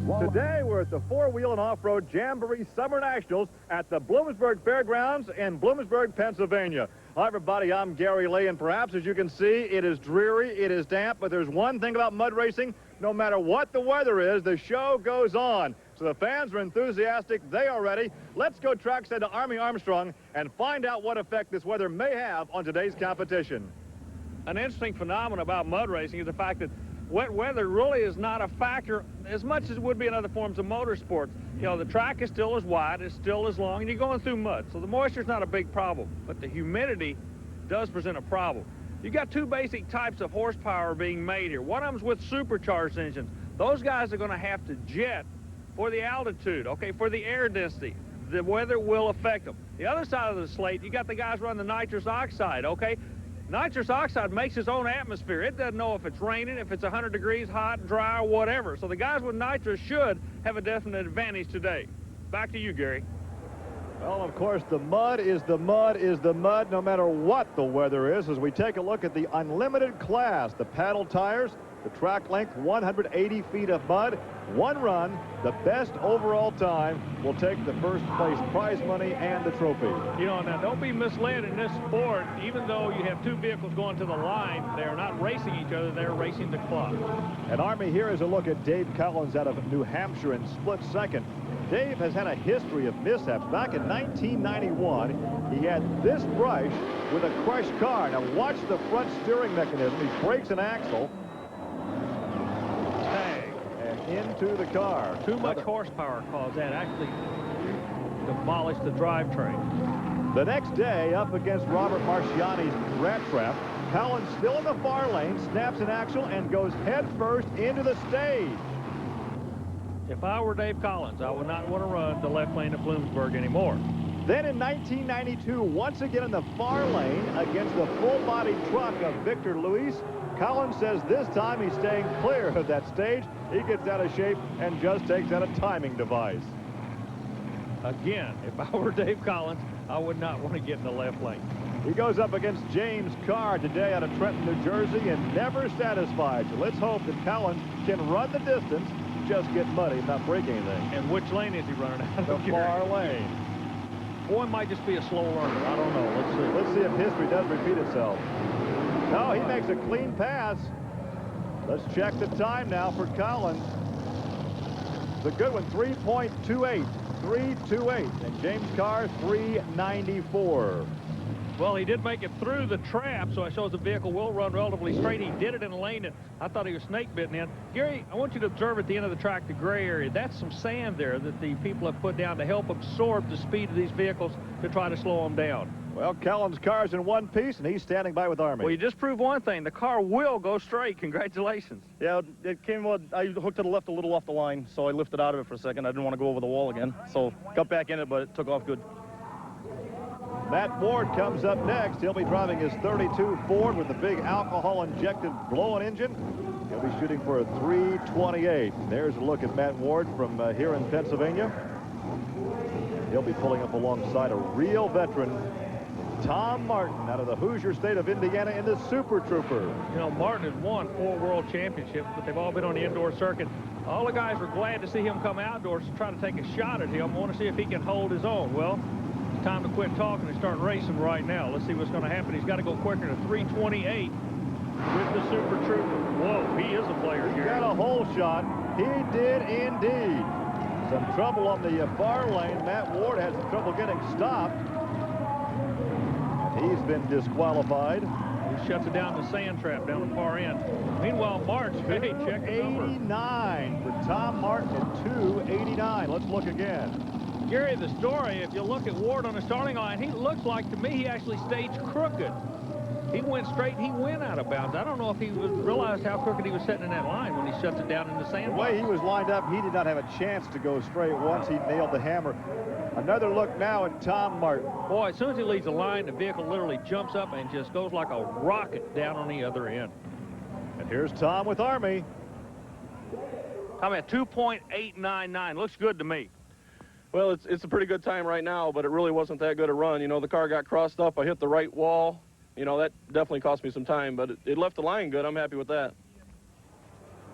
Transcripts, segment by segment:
Today, we're at the four-wheel and off-road Jamboree Summer Nationals at the Bloomsburg Fairgrounds in Bloomsburg, Pennsylvania. Hi, everybody. I'm Gary Lee, and perhaps, as you can see, it is dreary, it is damp, but there's one thing about mud racing. No matter what the weather is, the show goes on. So the fans are enthusiastic. They are ready. Let's go trackside to Army Armstrong and find out what effect this weather may have on today's competition. An interesting phenomenon about mud racing is the fact that wet weather really is not a factor as much as it would be in other forms of motorsports. You know, the track is still as wide, it's still as long, and you're going through mud. So the moisture is not a big problem, but the humidity does present a problem. You got two basic types of horsepower being made here. One of them's with supercharged engines. Those guys are going to have to jet for the altitude, okay, for the air density. The weather will affect them. The other side of the slate, you got the guys running the nitrous oxide, okay? Nitrous oxide makes its own atmosphere. It doesn't know if it's raining, if it's 100 degrees, hot, dry, or whatever. So the guys with nitrous should have a definite advantage today. Back to you, Gary. Well, of course, the mud is the mud is the mud, no matter what the weather is. As we take a look at the unlimited class, the paddle tires, the track length, 180 feet of mud, one run, the best overall time will take the first place prize money and the trophy. You know, now don't be misled in this sport. Even though you have two vehicles going to the line, they're not racing each other, they're racing the clock. And Army, here is a look at Dave Collins out of New Hampshire in split second. Dave has had a history of mishaps. Back in 1991, he had this brush with a crushed car. Now watch the front steering mechanism. He breaks an axle. Into the car. Too much horsepower caused that. Actually demolished the drivetrain. The next day, up against Robert Marciani's rat trap, Collins still in the far lane, snaps an axle, and goes head first into the stage. If I were Dave Collins, I would not want to run the left lane of Bloomsburg anymore. Then in 1992, once again in the far lane against the full-body truck of Victor Luis, Collins says this time he's staying clear of that stage. He gets out of shape and just takes out a timing device. Again, if I were Dave Collins, I would not want to get in the left lane. He goes up against James CARR today out of Trenton, New Jersey, and never satisfied. So let's hope that Collins can run the distance, just get muddy, not break anything. And which lane is he running out of? The far lane. Boy, it might just be a slow learner. I don't know. Let's see. Let's see if history does repeat itself. No, he makes a clean pass. Let's check the time now for Collins. The good one, 3.28. 3.28. And James CARR, 3.94. Well, he did make it through the trap, so it shows the vehicle will run relatively straight. He did it in a lane that I thought he was snake bitten in. Gary, I want you to observe at the end of the track the gray area. That's some sand there that the people have put down to help absorb the speed of these vehicles to try to slow them down. Well, Collins' car's in one piece, and he's standing by with Army. Well, you just proved one thing. The car will go straight. Congratulations. Yeah, it came, well, I hooked to the left a little off the line, so I lifted out of it for a second. I didn't want to go over the wall again, so got back in it, but it took off good. Matt Ward comes up next. He'll be driving his 32 Ford with the big alcohol-injected blow-on engine. He'll be shooting for a 328. There's a look at Matt Ward from here in Pennsylvania. He'll be pulling up alongside a real veteran, Tom Martin, out of the Hoosier state of Indiana in the Super Trooper. You know, Martin has won 4 world championships, but they've all been on the indoor circuit. All the guys were glad to see him come outdoors to try to take a shot at him. Want to see if he can hold his own. Well, it's time to quit talking and start racing right now. Let's see what's going to happen. He's got to go quicker to 328 with the Super Trooper. Whoa, he is a player here. He got a hole shot. He did indeed. Some trouble on the far lane. Matt Ward had some trouble getting stopped. He's been disqualified. He shuts it down the sand trap down the far end. Meanwhile, March, hey, check the number. 89 for Tom Martin at 289. Let's look again. Gary, the story, if you look at Ward on the starting line, he looks like, to me, he actually staged crooked. He went straight, he went out of bounds. I don't know if he realized how crooked he was sitting in that line when he shuts it down in the sand. The way he was lined up, he did not have a chance to go straight once he nailed the hammer. Another look now at Tom Martin. Boy, as soon as he leaves the line, the vehicle literally jumps up and just goes like a rocket down on the other end. And here's Tom with Army. I'm at 2.899. Looks good to me. Well, it's a pretty good time right now, but it really wasn't that good a run. You know, the car got crossed up. I hit the right wall. You know, that definitely cost me some time, but it left the line good. I'm happy with that.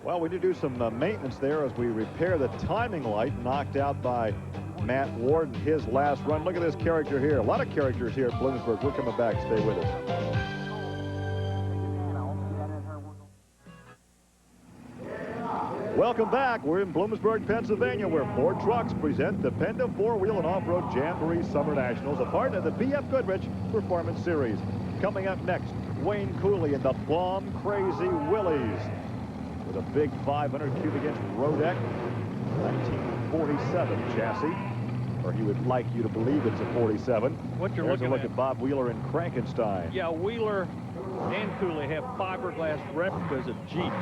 Well, we did do some maintenance there as we repair the timing light knocked out by Matt Ward in his last run. Look at this character here. A lot of characters here at Bloomsburg. We're coming back. Stay with us. Welcome back. We're in Bloomsburg, Pennsylvania, where Ford Trucks present the Penda 4-Wheel and Off-Road Jamboree Summer Nationals, a part of the B.F. Goodrich Performance Series. Coming up next, Wayne Cooley and the Bomb Crazy Willies with a big 500 cubic inch Rodeck 1947 chassis, or he would like you to believe it's a 47. What you're There's looking a look at Bob Wheeler and Frankenstein. Yeah, Wheeler and Cooley have fiberglass replicas of Jeeps.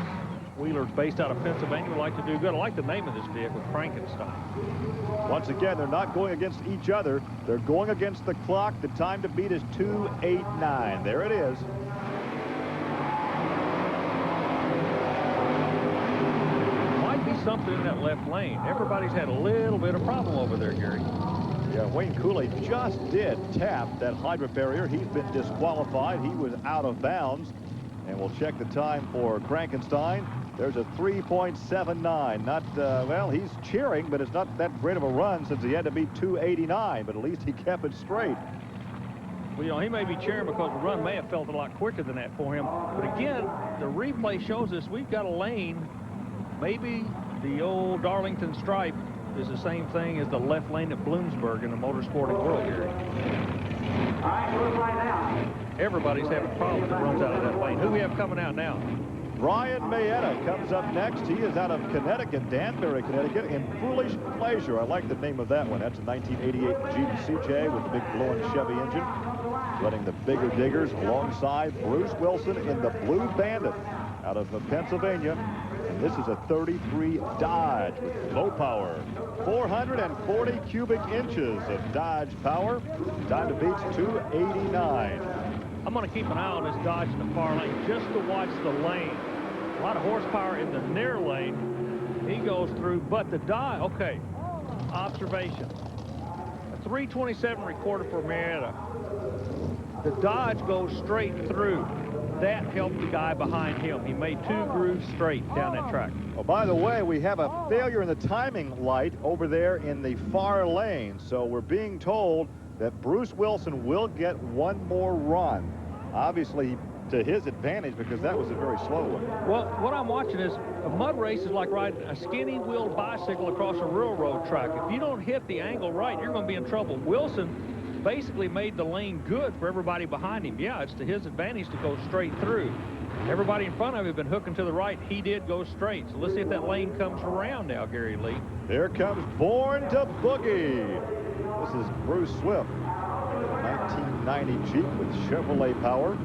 Wheeler's based out of Pennsylvania. Would like to do good. I like the name of this vehicle, Frankenstein. Once again, they're not going against each other. They're going against the clock. The time to beat is 2:89. There it is. Might be something in that left lane. Everybody's had a little bit of problem over there, Gary. Yeah, Wayne Cooley just did tap that hydrant barrier. He's been disqualified. He was out of bounds. And we'll check the time for Frankenstein. There's a 3.79. Not, well, he's cheering, but it's not that great of a run since he had to beat 2:89, but at least he kept it straight. Well, you know, he may be cheering because the run may have felt a lot quicker than that for him. But again, the replay shows us we've got a lane. Maybe the old Darlington stripe is the same thing as the left lane at Bloomsburg in the motorsporting world here. All right, we'll find out. Everybody's having problems that runs out of that lane. Who we have coming out now? Brian MAIETTA comes up next. He is out of Connecticut, Danbury, Connecticut, in Foolish Pleasure. I like the name of that one. That's a 1988 Jeep CJ with the big blowing Chevy engine. Running the bigger diggers alongside Bruce Wilson in the Blue Bandit out of Pennsylvania. And this is a 33 Dodge with low power. 440 cubic inches of Dodge power. Time to beat 2:89. I'm going to keep an eye on this Dodge in the far lane just to watch the lane. A lot of horsepower in the near lane. He goes through, but the Dodge, okay, observation. A 327 recorded for MAIETTA. The Dodge goes straight through. That helped the guy behind him. He made 2 grooves straight down that track. Oh, by the way, we have a failure in the timing light over there in the far lane. So we're being told that Bruce Wilson will get one more run. Obviously, to his advantage, because that was a very slow one. Well, what I'm watching is a mud race is like riding a skinny-wheeled bicycle across a railroad track. If you don't hit the angle right, you're going to be in trouble. Wilson basically made the lane good for everybody behind him. Yeah, it's to his advantage to go straight through. Everybody in front of him had been hooking to the right. He did go straight. So let's see if that lane comes around now, Gary Lee. There comes Born to Boogie. This is Bruce Swift, 1990 Jeep with Chevrolet power.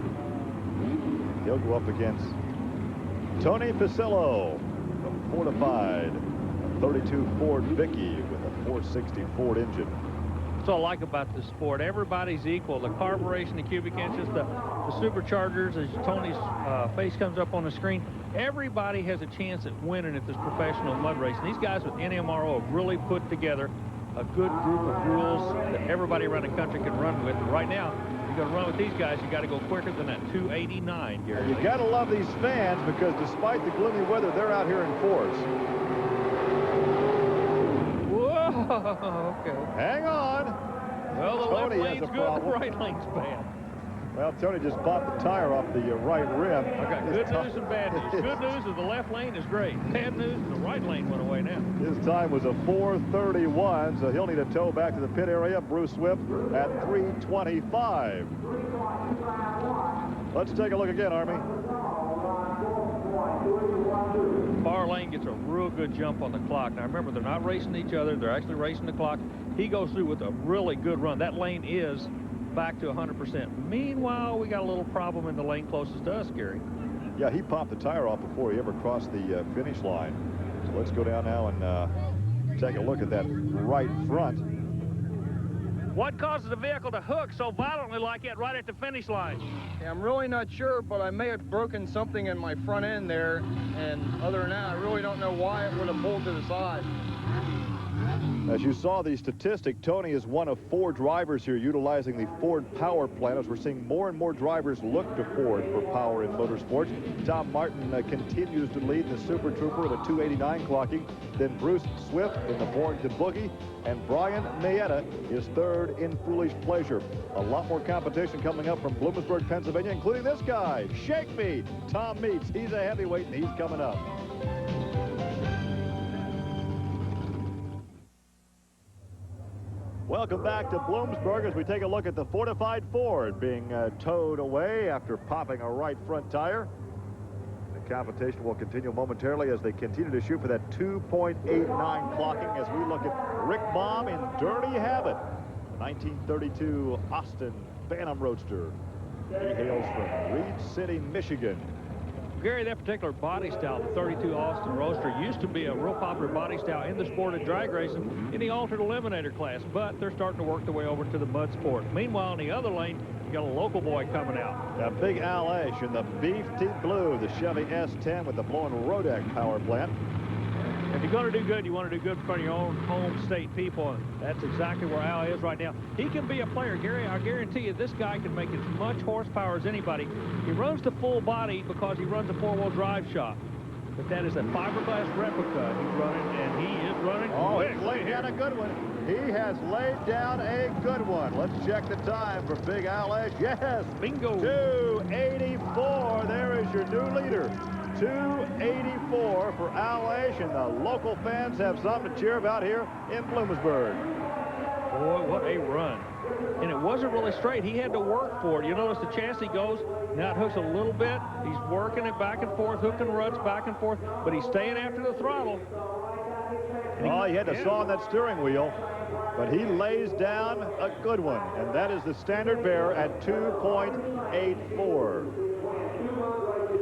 He'll go up against Tony Pisillo, the fortified 32 Ford Vicky with a 460 Ford engine. That's what I like about this sport. Everybody's equal. The carburation, the cubic inches, the superchargers, as Tony's face comes up on the screen, everybody has a chance at winning at this professional mud race. And these guys with NMRO have really put together a good group of rules that everybody around the country can run with. And right now, you're going to run with these guys, you got to go quicker than that 289, Gary. You got to love these fans because despite the gloomy weather, they're out here in force. Whoa, okay. Hang on. Well, the Tony left has a lane's good, the problem. right lane's bad. Well, Tony just popped the tire off the right rim. I got good news and bad news. Good news is the left lane is great. Bad news is the right lane went away now. His time was a 4:31, so he'll need a tow back to the pit area. Bruce Swift at 3:25. Let's take a look again, Army. Far lane gets a real good jump on the clock. Now remember, they're not racing each other. They're actually racing the clock. He goes through with a really good run. That lane is back to 100%. Meanwhile, we got a little problem in the lane closest to us, Gary. Yeah, he popped the tire off before he ever crossed the finish line. So let's go down now and take a look at that right front. What causes the vehicle to hook so violently like that right at the finish line? Yeah, I'm really not sure, but I may have broken something in my front end there, and other than that, I really don't know why it would have pulled to the side. As you saw the statistic, Tony is one of 4 drivers here utilizing the Ford power plant. As we're seeing more and more drivers look to Ford for power in motorsports. Tom Martin continues to lead the Super Trooper with a 289 clocking. Then Bruce Swift in the Borington Boogie. And Brian MAIETTA is 3rd in Foolish Pleasure. A lot more competition coming up from Bloomsburg, Pennsylvania, including this guy, Shake Me, Tom Meets. He's a heavyweight, and he's coming up. Welcome back to Bloomsburg as we take a look at the fortified Ford being towed away after popping a right front tire. The competition will continue momentarily as they continue to shoot for that 2.89 clocking as we look at Rick Baum in Dirty Habit, the 1932 Austin Phantom Roadster. He hails from Reed City, Michigan. Gary, that particular body style, the 32 Austin Roadster, used to be a real popular body style in the sport of drag racing in the altered eliminator class, but they're starting to work their way over to the mud sport. Meanwhile, in the other lane, you got a local boy coming out. Got Big Al Ash in the Beef Teeth Blue, the Chevy S10 with the blowing Rodak power plant. If you're going to do good, you want to do good in front of your own home state people, and that's exactly where Al is right now. He can be a player, Gary. I guarantee you this guy can make as much horsepower as anybody. He runs the full body because he runs a 4-wheel drive shop. But that is a fiberglass replica he's running, and he is running quick. He's laid down a good one. He has laid down a good one. Let's check the time for Big Al Ash. Yes, bingo. 2:84. There is your new leader. 2:84 for Al Ash, and the local fans have something to cheer about here in Bloomsburg. Boy, what a run. And it wasn't really straight. He had to work for it. You notice the chassis goes, now it hooks a little bit. He's working it back and forth, hooking ruts back and forth, but he's staying after the throttle. He had to saw on that steering wheel, but he lays down a good one, and that is the standard bearer at 2.84.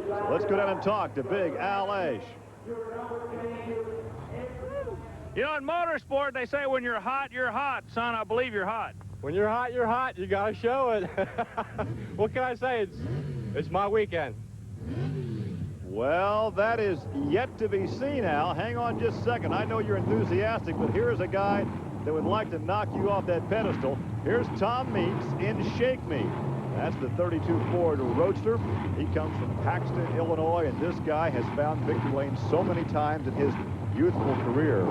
So let's go down and talk to Big Al Ash. You know, in motorsport, they say when you're hot, son. I believe you're hot. When you're hot, you're hot. You got to show it. What can I say? It's my weekend. Well, that is yet to be seen, Al. Hang on just a second. I know you're enthusiastic, but here's a guy that would like to knock you off that pedestal. Here's Tom Meets in Shake Me. That's the 32 Ford Roadster. He comes from Paxton, Illinois, and this guy has found victory lane so many times in his youthful career.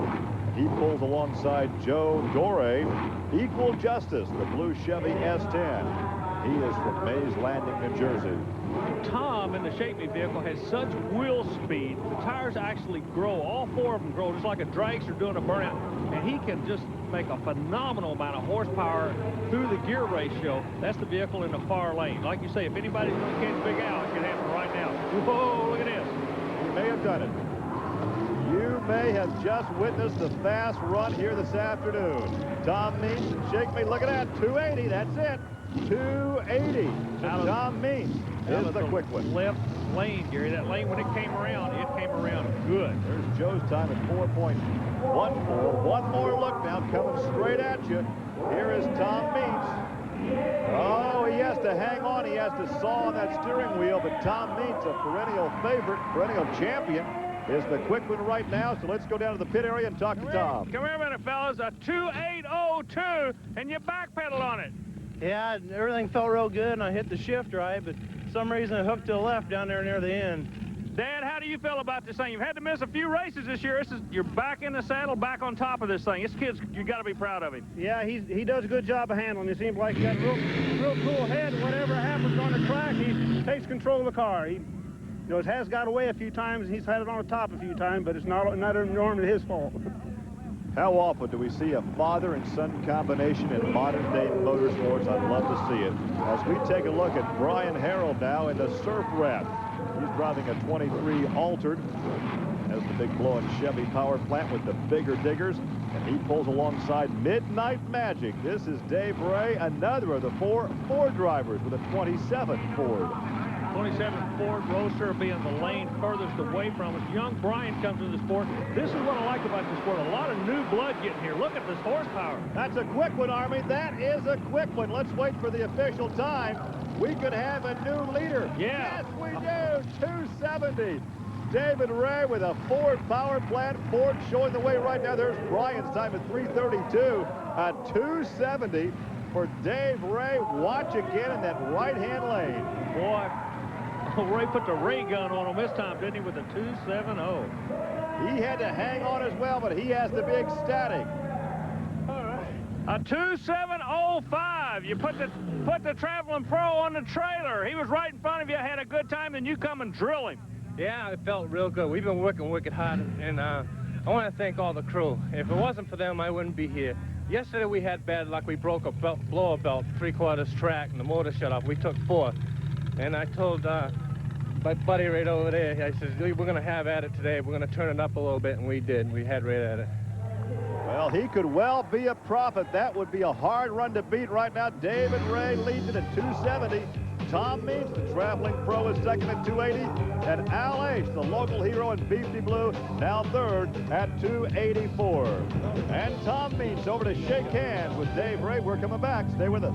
He pulls alongside Joe Dore. Equal Justice, the blue Chevy S10. He is from Mays Landing, New Jersey. Tom in the Shake Me vehicle has such wheel speed. The tires actually grow. All 4 of them grow just like a dragster doing a burnout. And he can just make a phenomenal amount of horsepower through the gear ratio. That's the vehicle in the far lane. Like you say, if anybody's going to catch Big Al, it can happen right now. Whoa, look at this. You may have done it. You may have just witnessed the fast run here this afternoon. Tom Meets and Shake Me. Look at that. 280. That's it. 280. Tom Meets is the quick one. Left lane, Gary. That lane, when it came around good. There's Joe's time at 4.14. One more look now coming straight at you. Here is Tom Meets. Oh, he has to hang on. He has to saw on that steering wheel, but Tom Meets, a perennial favorite, perennial champion, is the quick one right now. So let's go down to the pit area and talk to Tom. Come here a minute, fellas. A 2.802, and you backpedal on it. Yeah, everything felt real good, and I hit the shift right, but for some reason it hooked to the left down there near the end. Dad, how do you feel about this thing? You've had to miss a few races this year. You're back in the saddle, back on top of this thing. This kid's, you got to be proud of him. Yeah, he does a good job of handling. It seems like he got real cool head. Whatever happens on the track, he takes control of the car. He has got away a few times, and he's had it on the top a few times, but it's not normally his fault. How often do we see a father and son combination in modern-day motorsports? I'd love to see it. As we take a look at Brian Harold now in the Surf Rat. He's driving a 23 Altered. Has the big blowing Chevy power plant with the bigger diggers. And he pulls alongside Midnight Magic. This is Dave Ray, another of the 4 Ford drivers with a 27 Ford. 27 Ford Roadster being the lane furthest away from us. Young Brian comes to the sport. This is what I like about the sport. A lot of new blood getting here. Look at this horsepower. That's a quick one, Army. That is a quick one. Let's wait for the official time. We could have a new leader. Yeah. Yes, we do. 270. David Ray with a Ford power plant. Ford showing the way right now. There's Brian's time at 3:32, a 2:70 for Dave Ray. Watch again in that right-hand lane. Boy, Ray put the ray gun on him this time, didn't he, with a 2.70. He had to hang on as well, but he has to be ecstatic. A 2.705. You put the Traveling Pro on the trailer. He was right in front of you, had a good time, and you come and drill him. Yeah, it felt real good. We've been working wicked hard, and I want to thank all the crew. If it wasn't for them, I wouldn't be here. Yesterday we had bad luck. We broke a blower belt, 3/4 track, and the motor shut off. We took 4th. And I told my buddy right over there, I said, we're going to have at it today. We're going to turn it up a little bit, and we did. We had right at it. Well, he could well be a prophet. That would be a hard run to beat right now. David Ray leads it at 2:70. Tom Means, the Traveling Pro, is second at 2:80. And Al H., the local hero in Beefy Blue, now third at 2:84. And Tom Means over to shake hands with Dave Ray. We're coming back. Stay with us.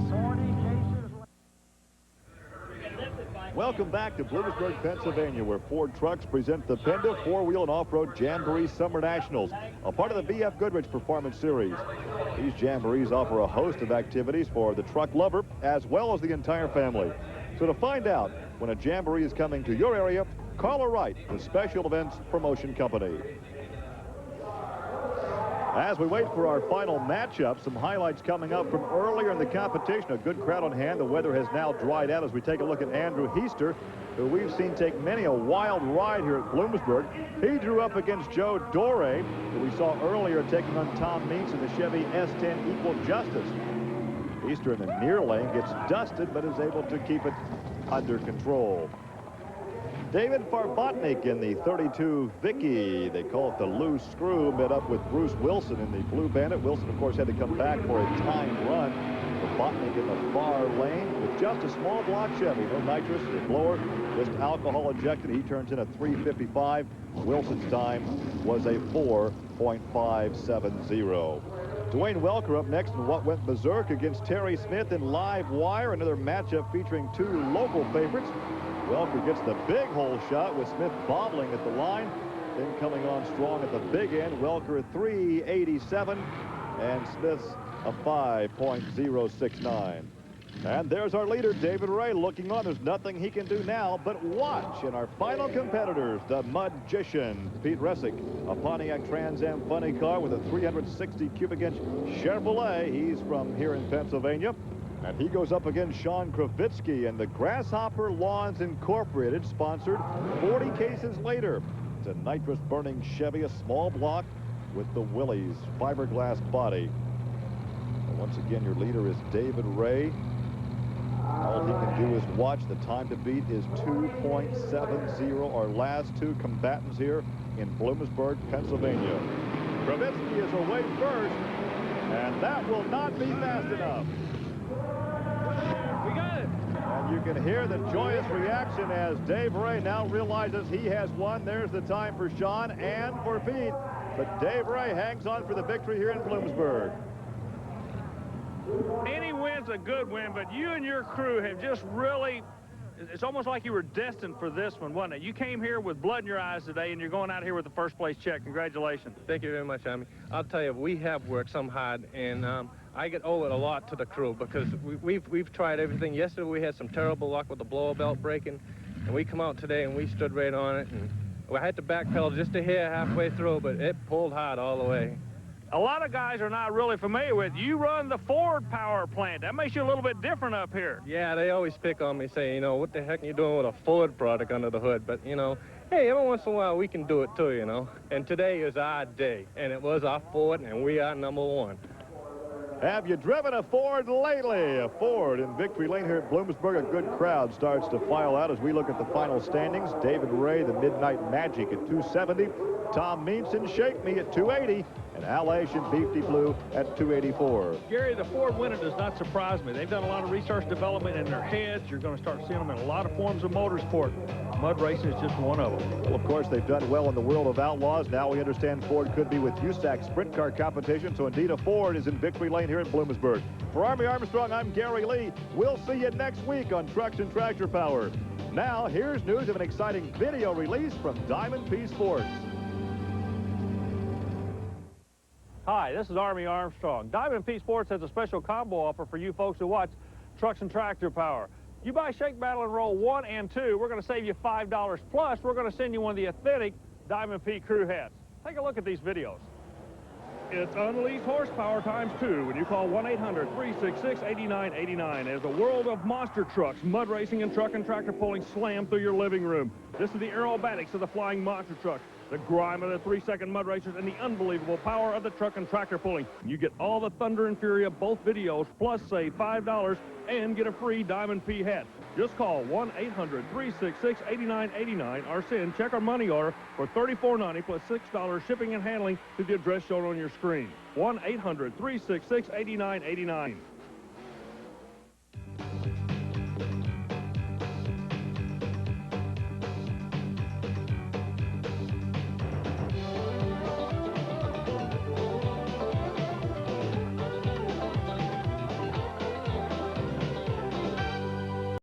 Welcome back to Bloomsburg, Pennsylvania, where Ford Trucks present the PENDA 4-Wheel and Off-Road Jamboree Summer Nationals, a part of the BF Goodrich Performance Series. These jamborees offer a host of activities for the truck lover as well as the entire family. So to find out when a jamboree is coming to your area, call or write the Special Events Promotion Company. As we wait for our final matchup, some highlights coming up from earlier in the competition. A good crowd on hand. The weather has now dried out as we take a look at Andrew Heister, who we've seen take many a wild ride here at Bloomsburg. He drew up against Joe Dore, who we saw earlier taking on Tom Meents in the Chevy S10 Equal Justice. Heister in the near lane gets dusted, but is able to keep it under control. David Farbotnik in the 32 Vicky. They call it the loose screw, met up with Bruce Wilson in the Blue Bandit. Wilson, of course, had to come back for a timed run. Farbotnik in the far lane with just a small block Chevy. No nitrous, no blower, just alcohol injected. He turns in a 3:55. Wilson's time was a 4.570. Dwayne Welker up next in what went berserk against Terry Smith in Live Wire. Another matchup featuring two local favorites. Welker gets the big hole shot with Smith bobbling at the line. Then coming on strong at the big end. Welker at 3.87 and Smith's a 5.069. And there's our leader, David Ray, looking on. There's nothing he can do now but watch. And our final competitors, the Magician, Pete Resick, a Pontiac Trans Am funny car with a 360 cubic inch Chevrolet. He's from here in Pennsylvania. And he goes up against Sean Kravitsky and the Grasshopper Lawns Incorporated, sponsored 40 cases later. It's a nitrous-burning Chevy, a small block with the Willys fiberglass body. And once again, your leader is David Ray. All he can do is watch. The time to beat is 2.70. Our last two combatants here in Bloomsburg, Pennsylvania. Kravitsky is away first, and that will not be fast enough. We got it. And you can hear the joyous reaction as Dave Ray now realizes he has won. There's the time for Sean and for Pete. But Dave Ray hangs on for the victory here in Bloomsburg. Any win's a good win, but you and your crew have just really, it's almost like you were destined for this one, wasn't it? You came here with blood in your eyes today, and you're going out here with the first place check. Congratulations. Thank you very much, Tommy. I'll tell you, we have worked some hard, and I owe it a lot to the crew because we've tried everything. Yesterday we had some terrible luck with the blower belt breaking, and we come out today and we stood right on it, and I had to backpedal just a hair halfway through, but it pulled hard all the way. A lot of guys are not really familiar with you run the Ford power plant. That makes you a little bit different up here. Yeah, they always pick on me, say, you know, what the heck are you doing with a Ford product under the hood? But, you know, hey, every once in a while we can do it too, you know. And today is our day, and it was our Ford, and we are #1. Have you driven a Ford lately? A Ford in Victory Lane here at Bloomsburg. A good crowd starts to file out as we look at the final standings. David Ray, the Midnight Magic at 270. Tom Meents and Shake Me at 280. And Al Ash and Beefy Blue at 284. Gary, the Ford winner does not surprise me. They've done a lot of research development in their heads. You're going to start seeing them in a lot of forms of motorsport. Mud racing is just one of them. Well, of course, they've done well in the world of outlaws. Now we understand Ford could be with USAC sprint car competition. So indeed, a Ford is in Victory Lane here in Bloomsburg. For Army Armstrong, I'm Gary Lee. We'll see you next week on Trucks and Tractor Power. Now, here's news of an exciting video release from Diamond P Sports. Hi, this is Army Armstrong. Diamond P Sports has a special combo offer for you folks who watch Trucks and Tractor Power. You buy Shake, Battle, and Roll 1 and 2, we're going to save you $5, plus we're going to send you one of the authentic Diamond P crew hats. Take a look at these videos. It's unleashed horsepower times 2 when you call 1-800-366-8989 as the world of monster trucks, mud racing, and truck and tractor pulling slam through your living room. This is the aerobatics of the flying monster truck, the grime of the 3-second mud racers, and the unbelievable power of the truck and tractor pulling. You get all the thunder and fury of both videos, plus save $5 and get a free Diamond P hat. Just call 1-800-366-8989 or send check or money order for $34.90 plus $6 shipping and handling to the address shown on your screen. 1-800-366-8989.